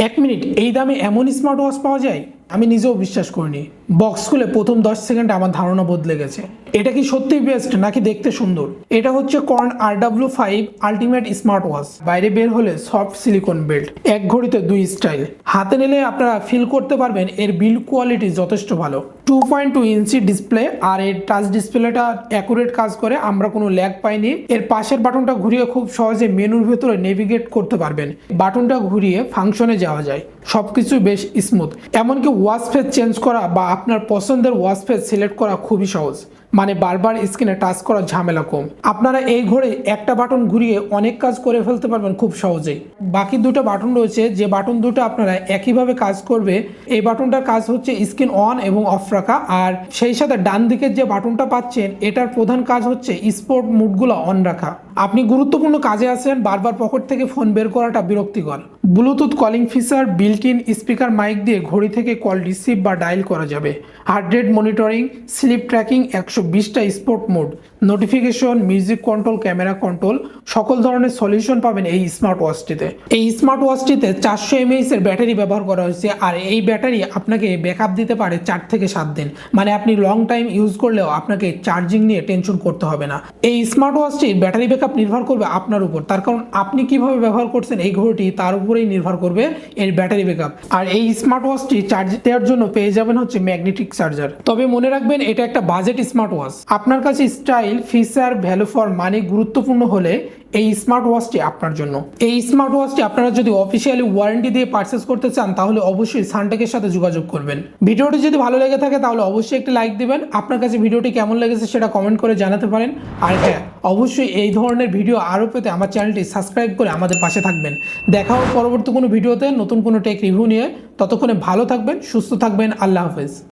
এক মিনিট, এই দামে এমন স্মার্ট ওয়াচ পাওয়া যায়? আমি নিজেও বিশ্বাস করিনি। বক্স খুলে প্রথম 10 সেকেন্ডে আমার ধারণা বদলে গেছে। এটা কি সত্যিই বেস্ট নাকি দেখতে সুন্দর? এটা হচ্ছে corn RW5 ultimate smart watch. বাইরে বের হলে সফট সিলিকন বেল্ট, এক ঘড়িতে 2 স্টাইল। হাতে নিলে আপনারা ফিল করতে পারবেন এর বিল্ড কোয়ালিটি যথেষ্ট ভালো। 2.2 ইঞ্চি ডিসপ্লে, আর এর টাচ ডিসপ্লেটা অ্যাকুরেট কাজ করে, আমরা কোনো ল্যাগ পাইনি। এর পাশের বাটনটা ঘুরিয়ে খুব সহজে মেনুর ভেতরে নেভিগেট করতে পারবেন। বাটনটা ঘুরিয়ে ফাংশনে যাওয়া যায়, সবকিছু বেশ স্মুথ। এমনকি ওয়াচ ফেস চেঞ্জ করা বা আপনার পছন্দের ওয়াচ ফেস সিলেক্ট করা খুবই সহজ, মানে বারবার স্ক্রিনে টাচ করার ঝামেলা কম। আপনারা এই ঘরে একটা বাটন ঘুরিয়ে অনেক কাজ করে ফেলতে পারবেন খুব সহজেই। বাকি দুটো বাটন রয়েছে, যে বাটন দুটো আপনারা একইভাবে কাজ করবে। এই বাটনটার কাজ হচ্ছে স্ক্রিন অন এবং অফ রাখা, আর সেই সাথে ডান দিকের যে বাটনটা পাচ্ছেন এটার প্রধান কাজ হচ্ছে স্পোর্ট মুডগুলো অন রাখা। আপনি গুরুত্বপূর্ণ কাজে আছেন, বারবার পকেট থেকে ফোন বের করাটা বিরক্তিকর। Bluetooth calling feature, built in speaker mike দিয়ে ঘড়ি থেকে কল রিসিভ বা ডায়াল করা যাবে। Heart rate monitoring, sleep tracking, 120টা sport mode, notification, music control, camera control, সকল ধরনের সলিউশন পাবেন এই স্মার্ট ওয়াচটিতে। এই স্মার্ট ওয়াচটিতে 400 mAh এর ব্যাটারি ব্যবহার করা হয়েছে, আর এই ব্যাটারি আপনাকে ব্যাকআপ দিতে পারে 4 থেকে 7 দিন। মানে আপনি লং টাইম ইউজ করলেও আপনাকে চার্জিং নিয়ে টেনশন করতে হবে না। এই স্মার্ট ওয়াচটির ব্যাটারি ব্যাকআপ নির্ভর করবে আপনার উপর, তার কারণ আপনি কিভাবে ব্যবহার করছেন এই ঘড়িটি তার উপরেই নির্ভর করবে এর ব্যাটারি ব্যাকআপ। আর এই স্মার্ট ওয়াচটি চার্জ দেওয়ার জন্য পেয়ে যাবেন হচ্ছে ম্যাগনেটিক চার্জার। তবে মনে রাখবেন এটা একটা বাজেট স্মার্ট ওয়াচ। আপনার কাছে style, feature, value for money গুরুত্বপূর্ণ হলে এই স্মার্ট ওয়াচটি আপনার জন্য। এই স্মার্ট ওয়াচটি আপনারা যদি অফিসিয়ালি ওয়ারেন্টি দিয়ে পারচেস করতে চান তাহলে অবশ্যই সানটেকের সাথে যোগাযোগ করবেন। ভিডিওটি যদি ভালো লেগে থাকে তাহলে অবশ্যই একটি লাইক দিবেন। আপনার কাছে ভিডিওটি কেমন লেগেছে সেটা কমেন্ট করে জানাতে পারেন। আর হ্যাঁ, অবশ্যই এই ধরনের ভিডিও আরও পেতে আমার চ্যানেলটি সাবস্ক্রাইব করে আমাদের পাশে থাকবেন। দেখা হবে পরবর্তী কোনো ভিডিওতে নতুন কোনো টেক রিভিউ নিয়ে। ততক্ষণে ভালো থাকবেন, সুস্থ থাকবেন। আল্লাহ হাফেজ।